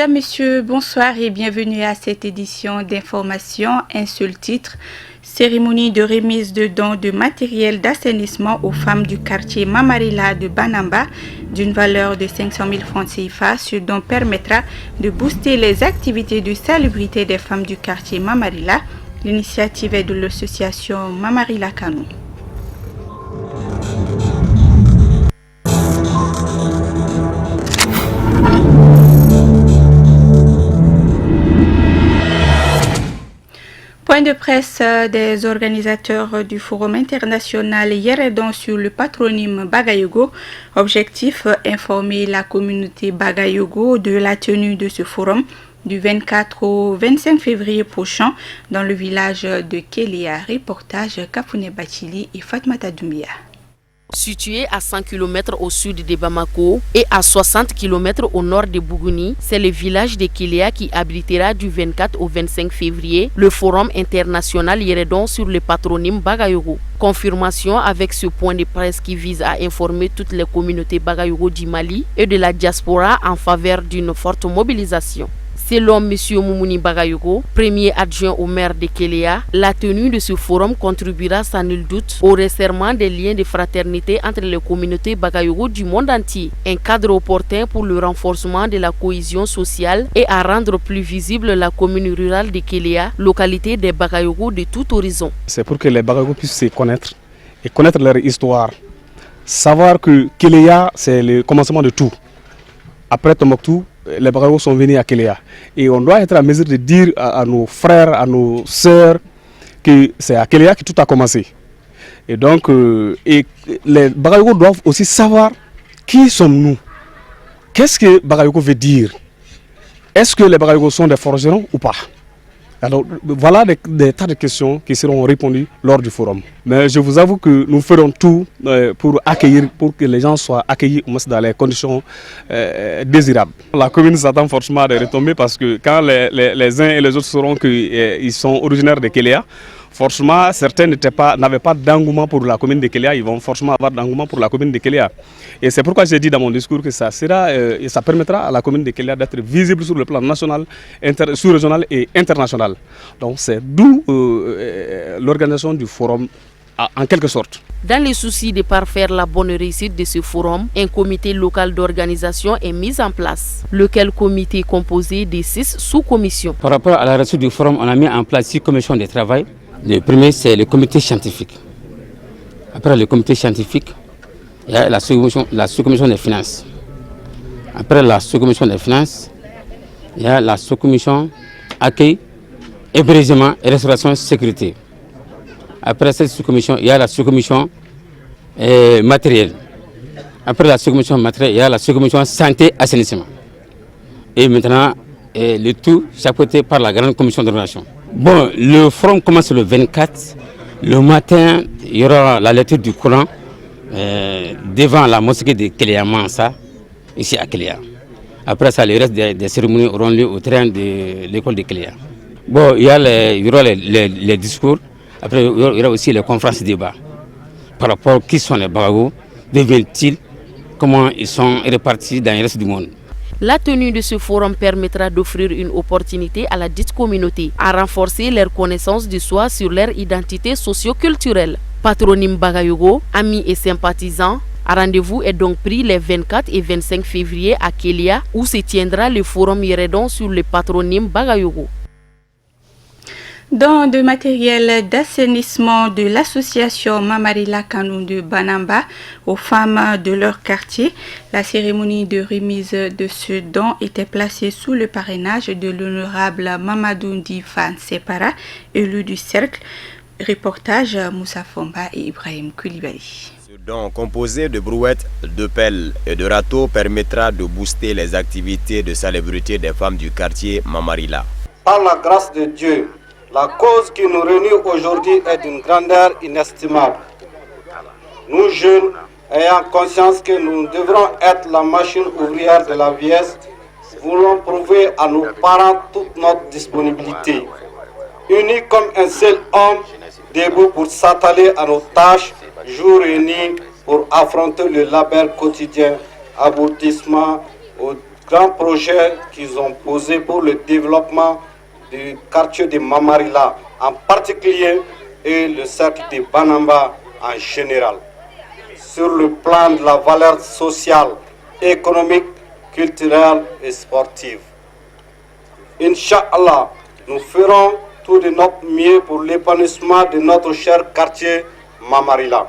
Mesdames, Messieurs, bonsoir et bienvenue à cette édition d'information. Un seul titre, cérémonie de remise de dons de matériel d'assainissement aux femmes du quartier Mamarila de Banamba d'une valeur de 500 000 francs CFA. Ce don permettra de booster les activités de salubrité des femmes du quartier Mamarila. L'initiative est de l'association Mamarila Kanou. Point de presse des organisateurs du Forum international Yeredon sur le patronyme Bagayogo. Objectif, informer la communauté Bagayogo de la tenue de ce forum du 24 au 25 février prochain dans le village de Kélia. Reportage Kafouné Bachili et Fatmata Doumbia. Situé à 100 km au sud de Bamako et à 60 km au nord de Bougouni, c'est le village de Kélia qui abritera du 24 au 25 février le Forum international Yeredon sur le patronyme Bagayogo. Confirmation avec ce point de presse qui vise à informer toutes les communautés Bagayogo du Mali et de la diaspora en faveur d'une forte mobilisation. Selon M. Moumouni Bagayogo, premier adjoint au maire de Kélia, la tenue de ce forum contribuera sans nul doute au resserrement des liens de fraternité entre les communautés Bagayogo du monde entier, un cadre opportun pour le renforcement de la cohésion sociale et à rendre plus visible la commune rurale de Kélia, localité des Bagayogo de tout horizon. C'est pour que les Bagayogo puissent se connaître et connaître leur histoire. Savoir que Kélia, c'est le commencement de tout. Après Tombouctou, les Bagayogo sont venus à Kélia. Et on doit être à mesure de dire à nos frères, à nos sœurs, que c'est à Kélia que tout a commencé. Et donc, les Bagayogo doivent aussi savoir qui sommes-nous. Qu'est-ce que Bagayogo veut dire? Est-ce que les Bagayogo sont des forgerons ou pas? Alors voilà des tas de questions qui seront répondues lors du forum. Mais je vous avoue que nous ferons tout pour que les gens soient accueillis dans les conditions désirables. La commune s'attend forcément à des retombées parce que quand les uns et les autres sauront qu'ils sont originaires de Kélia, forcément, certains n'avaient pas d'engouement pour la commune de Kélia, ils vont forcément avoir d'engouement pour la commune de Kélia. Et c'est pourquoi j'ai dit dans mon discours que ça permettra à la commune de Kélia d'être visible sur le plan national, sous-régional et international. Donc c'est d'où l'organisation du forum en quelque sorte. Dans le souci de parfaire la bonne réussite de ce forum, un comité local d'organisation est mis en place, lequel comité est composé de 6 sous-commissions. Par rapport à la réussite du forum, on a mis en place 6 commissions de travail. Le premier, c'est le comité scientifique. Après le comité scientifique, il y a la sous-commission des finances. Après la sous-commission des finances, il y a la sous-commission accueil, hébergement et restauration sécurité. Après cette sous-commission, il y a la sous-commission matériel. Après la sous-commission matériel, il y a la sous-commission santé assainissement. Et maintenant, le tout chapeauté par la grande commission d'organisation. Bon, le forum commence le 24. Le matin, il y aura la lecture du Coran devant la mosquée de Kélia Mansa, ici à Kélia. Après ça, le reste des cérémonies auront lieu au terrain de l'école de Kélia. Bon, il y aura les discours. Après, il y aura aussi les conférences et débats. Par rapport à qui sont les Bagayogo, d'où viennent-ils, comment ils sont répartis dans le reste du monde. La tenue de ce forum permettra d'offrir une opportunité à la dite communauté à renforcer leur connaissance de soi sur leur identité socio-culturelle. Patronyme Bagayogo, amis et sympathisants, rendez-vous est donc pris les 24 et 25 février à Kélia où se tiendra le forum Yeredon sur le patronyme Bagayogo. Don de matériel d'assainissement de l'association Mamarila Kanou de Banamba aux femmes de leur quartier. La cérémonie de remise de ce don était placée sous le parrainage de l'honorable Mamadou Ndifan Separa, élu du cercle. Reportage Moussa Fomba et Ibrahim Koulibaly. Ce don composé de brouettes, de pelles et de râteaux permettra de booster les activités de salubrité des femmes du quartier Mamarila. Par la grâce de Dieu, la cause qui nous réunit aujourd'hui est d'une grandeur inestimable. Nous jeunes, ayant conscience que nous devrons être la machine ouvrière de la vieillesse, voulons prouver à nos parents toute notre disponibilité. Unis comme un seul homme, debout pour s'atteler à nos tâches, jour et nuit, pour affronter le labeur quotidien, aboutissement au grands projets qu'ils ont posés pour le développement du quartier de Mamarila en particulier et le cercle de Banamba en général. Sur le plan de la valeur sociale, économique, culturelle et sportive. Inch'Allah, nous ferons tout de notre mieux pour l'épanouissement de notre cher quartier Mamarila.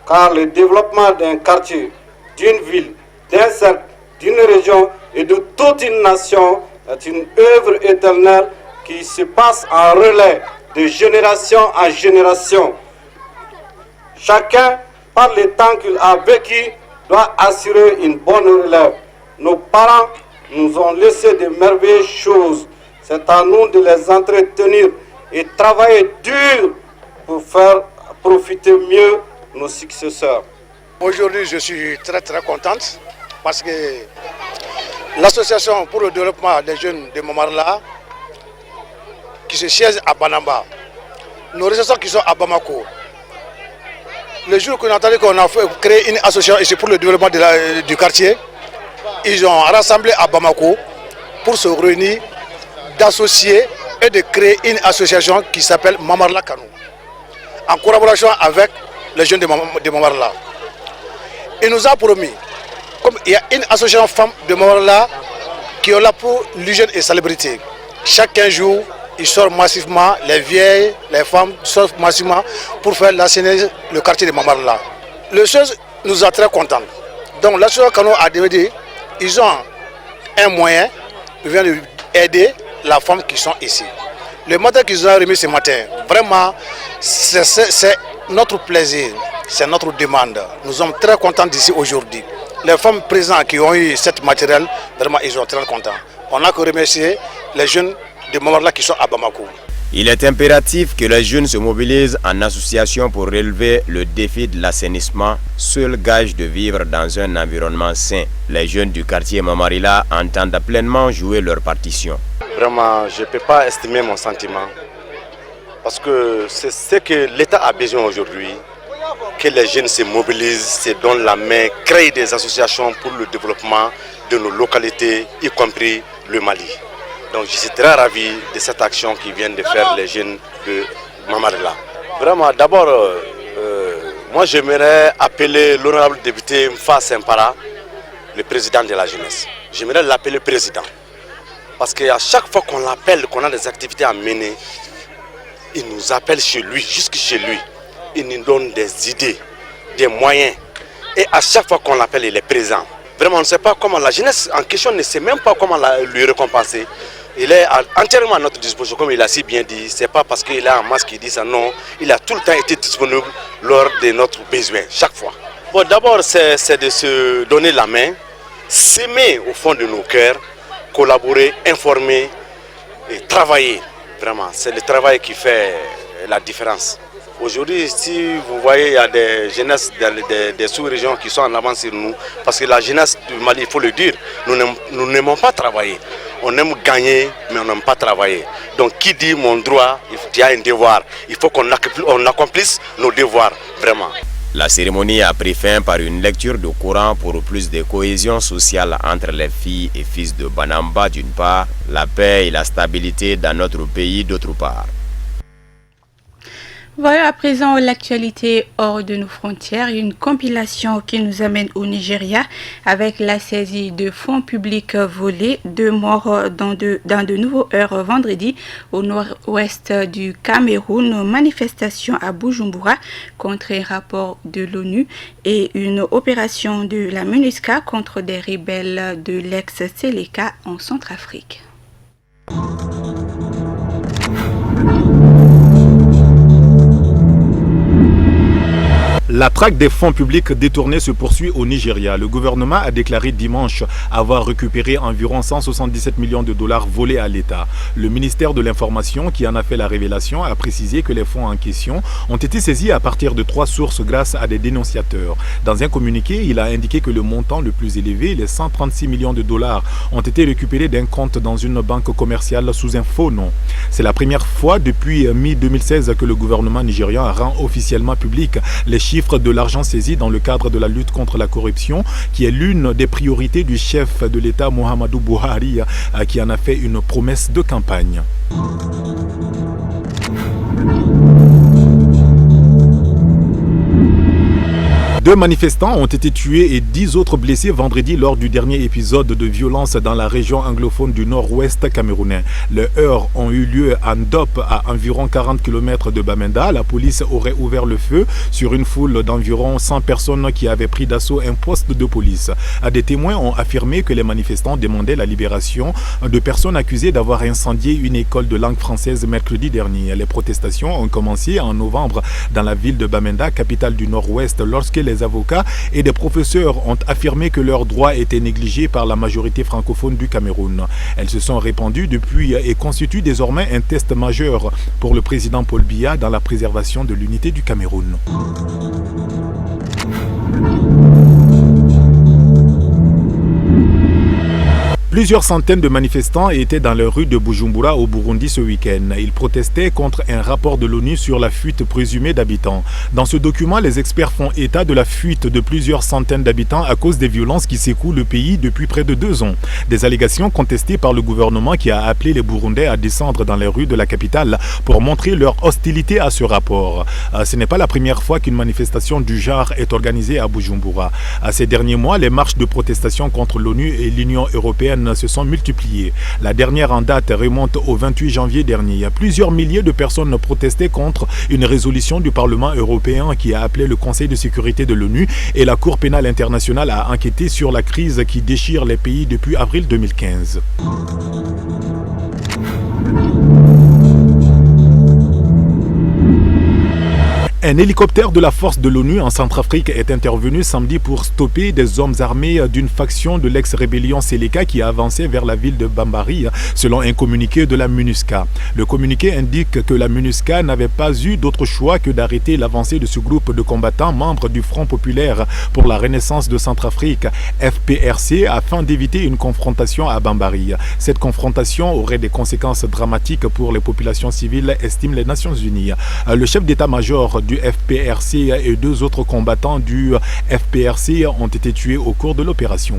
Car le développement d'un quartier, d'une ville, d'un cercle, d'une région et de toute une nation est une œuvre éternelle qui se passe en relais de génération en génération. Chacun, par le temps qu'il a vécu, doit assurer une bonne relève. Nos parents nous ont laissé de merveilleuses choses. C'est à nous de les entretenir et travailler dur pour faire profiter mieux nos successeurs. Aujourd'hui, je suis très contente parce que l'association pour le développement des jeunes de Mamarila, qui se siège à Banamba, nos ressortissants qui sont à Bamako, le jour qu'on a entendu qu'on a créé une association ici pour le développement du quartier, ils ont rassemblé à Bamako pour se réunir, d'associer et de créer une association qui s'appelle Mamarila Kanou, en collaboration avec les jeunes de Mamarila. Il nous a promis, comme il y a une association femmes de Mamarila qui est là pour l'hygiène et salubrité. Chaque jour, ils sortent massivement, les vieilles, les femmes sortent massivement pour faire l'assainir le quartier de Mamarila. Le chose nous a très contents. Donc l'association Kanou a dit, ils ont un moyen, ils viennent aider les femmes qui sont ici. Le matin qu'ils ont remis ce matin, vraiment, c'est notre plaisir, c'est notre demande. Nous sommes très contents d'ici aujourd'hui. Les femmes présentes qui ont eu cette matériel, vraiment, ils sont très contents. On n'a que remercier les jeunes de Mamarila qui sont à Bamako. Il est impératif que les jeunes se mobilisent en association pour relever le défi de l'assainissement, seul gage de vivre dans un environnement sain. Les jeunes du quartier Mamarila entendent pleinement jouer leur partition. Vraiment, je ne peux pas estimer mon sentiment parce que c'est ce que l'État a besoin aujourd'hui, que les jeunes se mobilisent, se donnent la main, créent des associations pour le développement de nos localités, y compris le Mali. Donc je suis très ravi de cette action qui viennent de faire les jeunes de Mamarila. Vraiment, d'abord, moi j'aimerais appeler l'honorable député Mfa Sempara, le président de la jeunesse. J'aimerais l'appeler président. Parce qu'à chaque fois qu'on l'appelle, qu'on a des activités à mener, il nous appelle chez lui, jusque chez lui. Il nous donne des idées, des moyens. Et à chaque fois qu'on l'appelle, il est présent. Vraiment, on ne sait pas comment la jeunesse en question ne sait même pas comment lui récompenser. Il est entièrement à notre disposition, comme il a si bien dit. Ce n'est pas parce qu'il a un masque qui dit ça, non. Il a tout le temps été disponible lors de notre besoin, chaque fois. Bon, d'abord, c'est de se donner la main, s'aimer au fond de nos cœurs, collaborer, informer et travailler. Vraiment, c'est le travail qui fait la différence. Aujourd'hui, si vous voyez, il y a des jeunesses des sous-régions qui sont en avance sur nous. Parce que la jeunesse du Mali, il faut le dire, nous n'aimons pas travailler. On aime gagner, mais on n'aime pas travailler. Donc qui dit mon droit, il y a un devoir. Il faut qu'on accomplisse nos devoirs, vraiment. La cérémonie a pris fin par une lecture du Coran pour plus de cohésion sociale entre les filles et fils de Banamba d'une part, la paix et la stabilité dans notre pays d'autre part. Voilà à présent l'actualité hors de nos frontières, une compilation qui nous amène au Nigeria avec la saisie de fonds publics volés, 2 morts dans de nouveaux heurts vendredi au nord-ouest du Cameroun, manifestation à Bujumbura contre un rapport de l'ONU et une opération de la MINUSCA contre des rebelles de l'ex-Seleka en Centrafrique. La traque des fonds publics détournés se poursuit au Nigeria. Le gouvernement a déclaré dimanche avoir récupéré environ 177 millions de dollars volés à l'État. Le ministère de l'Information, qui en a fait la révélation, a précisé que les fonds en question ont été saisis à partir de 3 sources grâce à des dénonciateurs. Dans un communiqué, il a indiqué que le montant le plus élevé, les 136 millions de dollars, ont été récupérés d'un compte dans une banque commerciale sous un faux nom. C'est la première fois depuis mi-2016 que le gouvernement nigérian rend officiellement public les chiffres de l'argent saisi dans le cadre de la lutte contre la corruption, qui est l'une des priorités du chef de l'État Muhammadu Buhari, qui en a fait une promesse de campagne. Deux manifestants ont été tués et 10 autres blessés vendredi lors du dernier épisode de violence dans la région anglophone du nord-ouest camerounais. Les heurts ont eu lieu à Ndop, à environ 40 km de Bamenda. La police aurait ouvert le feu sur une foule d'environ 100 personnes qui avaient pris d'assaut un poste de police. Des témoins ont affirmé que les manifestants demandaient la libération de personnes accusées d'avoir incendié une école de langue française mercredi dernier. Les protestations ont commencé en novembre dans la ville de Bamenda, capitale du nord-ouest, lorsque les avocats et des professeurs ont affirmé que leurs droits étaient négligés par la majorité francophone du Cameroun. Elles se sont répandues depuis et constituent désormais un test majeur pour le président Paul Biya dans la préservation de l'unité du Cameroun. Plusieurs centaines de manifestants étaient dans les rues de Bujumbura au Burundi ce week-end. Ils protestaient contre un rapport de l'ONU sur la fuite présumée d'habitants. Dans ce document, les experts font état de la fuite de plusieurs centaines d'habitants à cause des violences qui secouent le pays depuis près de 2 ans. Des allégations contestées par le gouvernement qui a appelé les Burundais à descendre dans les rues de la capitale pour montrer leur hostilité à ce rapport. Ce n'est pas la première fois qu'une manifestation du genre est organisée à Bujumbura. Ces derniers mois, les marches de protestation contre l'ONU et l'Union européenne se sont multipliées. La dernière en date remonte au 28 janvier dernier. Plusieurs milliers de personnes protestaient contre une résolution du Parlement européen qui a appelé le Conseil de sécurité de l'ONU et la Cour pénale internationale à enquêter sur la crise qui déchire les pays depuis avril 2015. Un hélicoptère de la force de l'ONU en Centrafrique est intervenu samedi pour stopper des hommes armés d'une faction de l'ex-rébellion Seleka qui avançait vers la ville de Bambari, selon un communiqué de la MINUSCA. Le communiqué indique que la MINUSCA n'avait pas eu d'autre choix que d'arrêter l'avancée de ce groupe de combattants membres du Front populaire pour la Renaissance de Centrafrique, FPRC, afin d'éviter une confrontation à Bambari. Cette confrontation aurait des conséquences dramatiques pour les populations civiles, estiment les Nations Unies. Le chef d'état-major du FPRC et 2 autres combattants du FPRC ont été tués au cours de l'opération.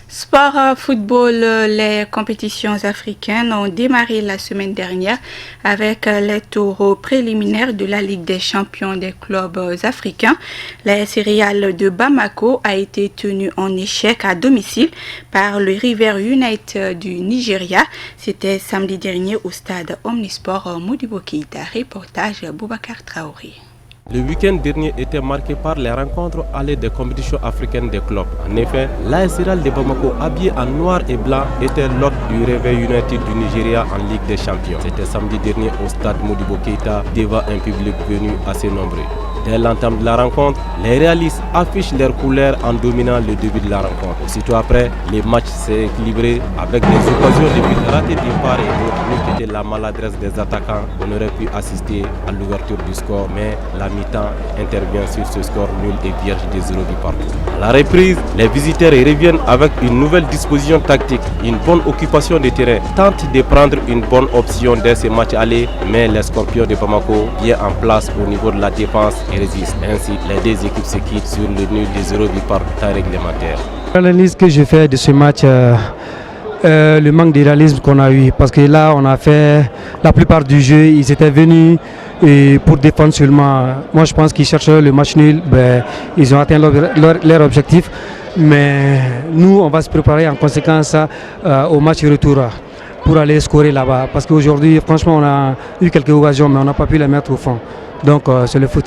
Sport football, les compétitions africaines ont démarré la semaine dernière avec les tours préliminaires de la Ligue des champions des clubs africains. La Real de Bamako a été tenue en échec à domicile par le River United du Nigeria. C'était samedi dernier au stade Omnisport Modibo Keïta. Reportage Boubacar Traoré. Le week-end dernier était marqué par les rencontres allées des compétitions africaines des clubs. En effet, l'AS Real de Bamako, habillé en noir et blanc, était l'hôte du Réveil United du Nigeria en Ligue des Champions. C'était samedi dernier au stade Modibo Keïta devant un public venu assez nombreux. Dès l'entame de la rencontre, les réalistes affichent leurs couleurs en dominant le début de la rencontre. Aussitôt après, les matchs s'est équilibré avec des occasions de but ratées d'une part et d'autre. N'eût été la maladresse des attaquants, on aurait pu assister à l'ouverture du score, mais la mi-temps intervient sur ce score nul et vierge des 0 buts partout. À la reprise, les visiteurs reviennent avec une nouvelle disposition tactique, une bonne occupation de terrain, tentent de prendre une bonne option dès ces matchs allés, mais les Scorpions de Bamako, bien en place au niveau de la défense, résistent. Ainsi, les 2 équipes se quittent sur le nul des 0 buts par temps réglementaire. L'analyse que je fais de ce match, le manque de réalisme qu'on a eu, parce que là on a fait la plupart du jeu, ils étaient venus pour défendre seulement. Moi je pense qu'ils cherchaient le match nul, ils ont atteint leur objectif, mais nous on va se préparer en conséquence au match retour pour aller scorer là-bas, parce qu'aujourd'hui franchement on a eu quelques occasions mais on n'a pas pu les mettre au fond, donc c'est le foot.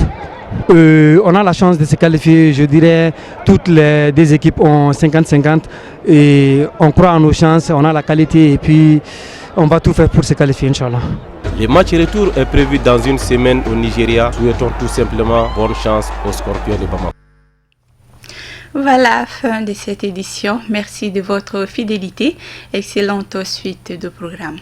On a la chance de se qualifier, je dirais toutes les 2 équipes ont 50-50 et on croit en nos chances, on a la qualité et puis on va tout faire pour se qualifier, Inch'Allah. Le match retour est prévu dans une semaine au Nigeria. Souhaitons tout simplement bonne chance aux Scorpions de Bamako. Voilà, fin de cette édition. Merci de votre fidélité. Excellente suite de programme.